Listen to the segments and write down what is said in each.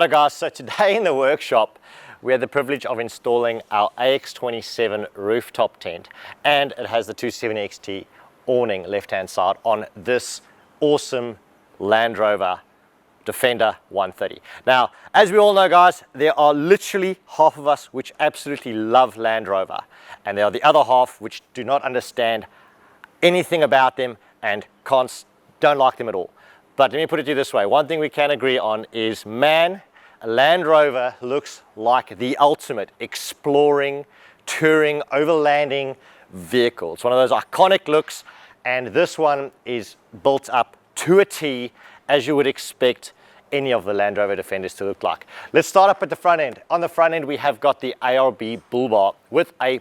Hello guys, so today in the workshop we had the privilege of installing our AX27 rooftop tent, and it has the 270 XT awning left hand side on this awesome Landrover Defender 130. Now, as we all know guys, there are literally half of us which absolutely love Land Rover, and there are the other half which do not understand anything about them and don't like them at all. But let me put it to you this way, one thing we can agree on is, man, a Land Rover looks like the ultimate exploring, touring, overlanding vehicle. It's one of those iconic looks, and this one is built up to a T as you would expect any of the Land Rover Defenders to look like. Let's start up at the front end. On the front end we have got the ARB bullbar with a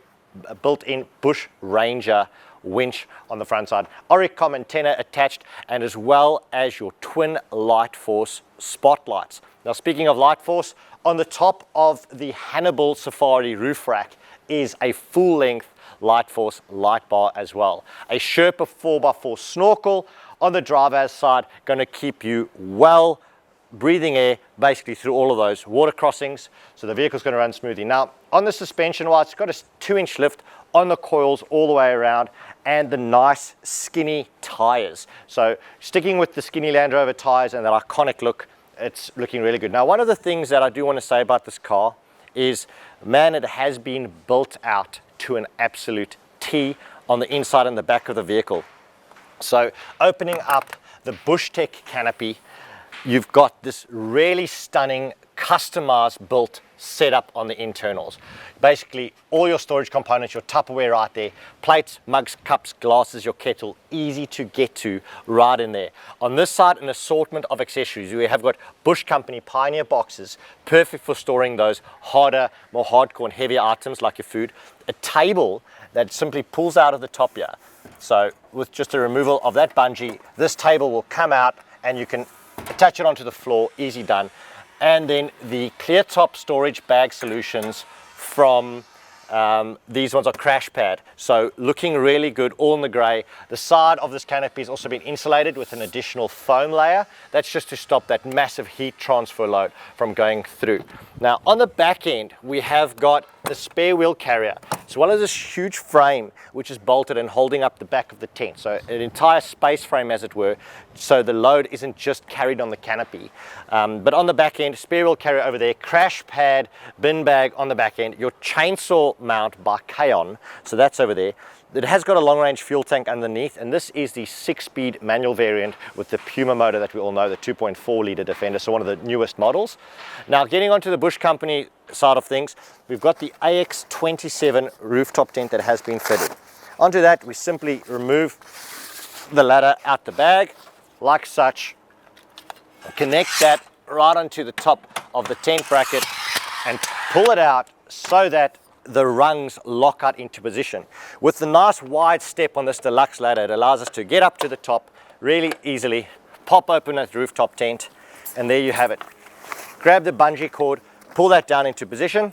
built-in Bush Ranger winch on the front side, Oricom antenna attached, and as well as your twin light force spotlights. Now, speaking of light force, on the top of the Hannibal Safari roof rack is a full-length light force light bar as well. A Sherpa 4x4 snorkel on the driver's side, going to keep you well breathing air basically through all of those water crossings, so the vehicle's going to run smoothly. Now, on the suspension wise, it's got a 2-inch lift on the coils all the way around, and the nice skinny tires. So sticking with the skinny Land Rover tires and that iconic look, it's looking really good. Now, one of the things that I do want to say about this car is, man, it has been built out to an absolute T on the inside and the back of the vehicle. So opening up the Bushtech canopy, you've got this really stunning customized built setup on the internals. Basically all your storage components, your Tupperware right there, plates, mugs, cups, glasses, your kettle, easy to get to right in there. On this side, an assortment of accessories. We have got Bush Company Pioneer boxes, perfect for storing those harder, more hardcore and heavier items like your food. A table that simply pulls out of the top here. So with just a removal of that bungee, this table will come out and you can attach it onto the floor, easy done. And then the clear top storage bag solutions from these ones are crash pad, so looking really good, all in the grey. The side of this canopy has also been insulated with an additional foam layer. That's just to stop that massive heat transfer load from going through. Now on the back end we have got the spare wheel carrier, as well as this huge frame which is bolted and holding up the back of the tent, so an entire space frame as it were, so the load isn't just carried on the canopy. But on the back end, spare wheel carrier over there, crash pad, bin bag on the back end, your chainsaw mount by Kaon, so that's over there. It has got a long range fuel tank underneath, and this is the 6-speed manual variant with the Puma motor that we all know, the 2.4 litre Defender, so one of the newest models. Now getting onto the Bush Company side of things, we've got the AX27 rooftop tent that has been fitted. Onto that we simply remove the ladder out the bag like such, connect that right onto the top of the tent bracket and pull it out so that the rungs lock out into position. With the nice wide step on this deluxe ladder, it allows us to get up to the top really easily, pop open that rooftop tent, and there you have it. Grab the bungee cord, pull that down into position,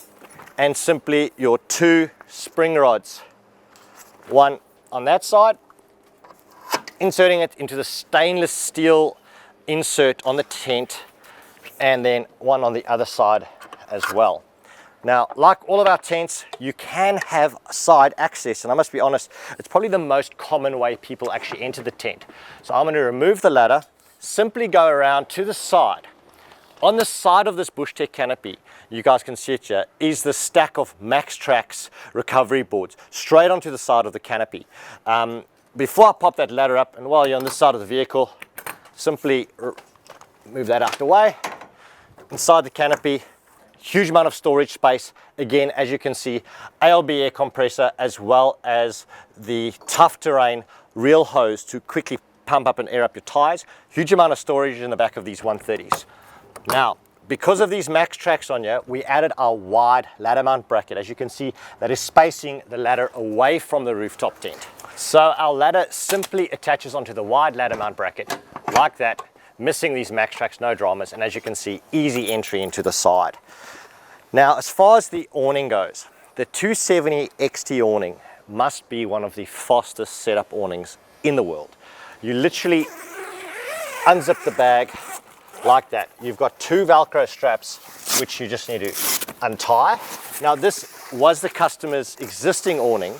and simply your 2 spring rods, one on that side, inserting it into the stainless steel insert on the tent, and then one on the other side as well. Now, like all of our tents, you can have side access, and I must be honest, it's probably the most common way people actually enter the tent. So I'm going to remove the ladder, simply go around to the side. On the side of this Bushtech canopy, you guys can see it here, is the stack of MaxTrax recovery boards straight onto the side of the canopy. Before I pop that ladder up, and while you're on this side of the vehicle, simply move that out the way. Inside the canopy, huge amount of storage space. Again, as you can see, ALB air compressor, as well as the tough terrain reel hose to quickly pump up and air up your tires. Huge amount of storage in the back of these 130s. Now, because of these MaxTrax on here, we added our wide ladder mount bracket. As you can see, that is spacing the ladder away from the rooftop tent. So our ladder simply attaches onto the wide ladder mount bracket like that, missing these MaxTrax, no dramas, and as you can see, easy entry into the side. Now, as far as the awning goes, the 270 XT awning must be one of the fastest setup awnings in the world. You literally unzip the bag, like that. You've got 2 Velcro straps, which you just need to untie. Now this was the customer's existing awning,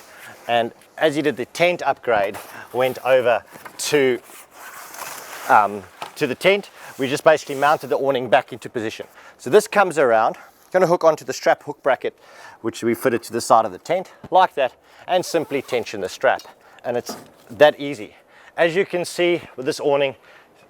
and as he did the tent upgrade, went over to the tent, we just basically mounted the awning back into position. So this comes around, going to hook onto the strap hook bracket, which we fitted to the side of the tent, like that, and simply tension the strap. And it's that easy. As you can see with this awning,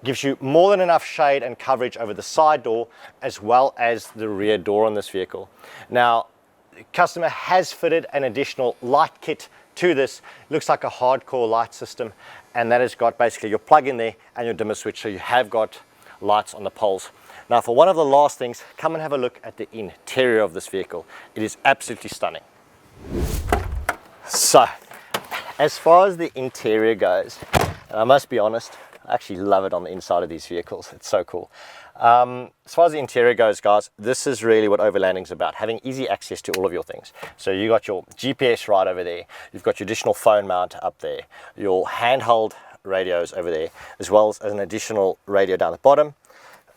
gives you more than enough shade and coverage over the side door as well as the rear door on this vehicle. Now, the customer has fitted an additional light kit to this. It looks like a hardcore light system, and that has got basically your plug in there and your dimmer switch, so you have got lights on the poles. Now, for one of the last things, come and have a look at the interior of this vehicle. It is absolutely stunning. So, as far as the interior goes, and I must be honest, I actually love it on the inside of these vehicles. It's so cool. As far as the interior goes, guys, this is really what overlanding is about, having easy access to all of your things. So you got your GPS right over there, you've got your additional phone mount up there, your handheld radios over there, as well as an additional radio down the bottom.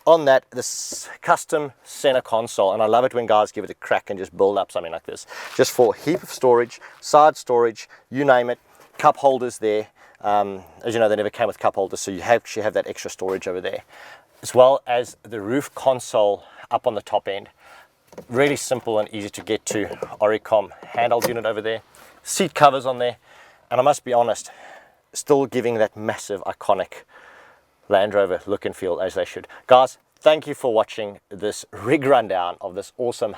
On that, this custom center console, and I love it when guys give it a crack and just build up something like this, just for a heap of storage, side storage, you name it, cup holders there. As you know, they never came with cup holders, so you actually have that extra storage over there, as well as the roof console up on the top end. Really simple and easy to get to. Oricom handheld unit over there, seat covers on there, and I must be honest, still giving that massive iconic Land Rover look and feel as they should. Guys, thank you for watching this rig rundown of this awesome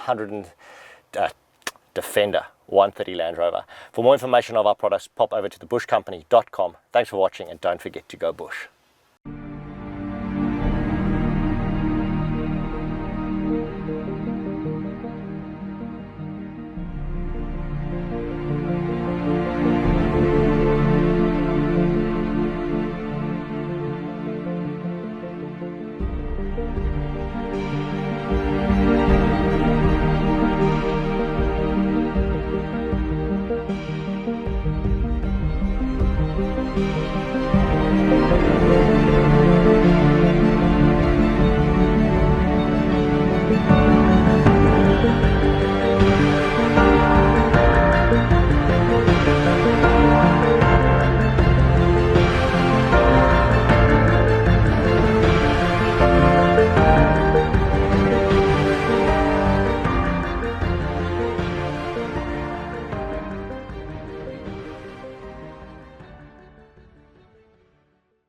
Defender 130 Land Rover. For more information of our products, pop over to thebushcompany.com. Thanks for watching, and don't forget to go bush.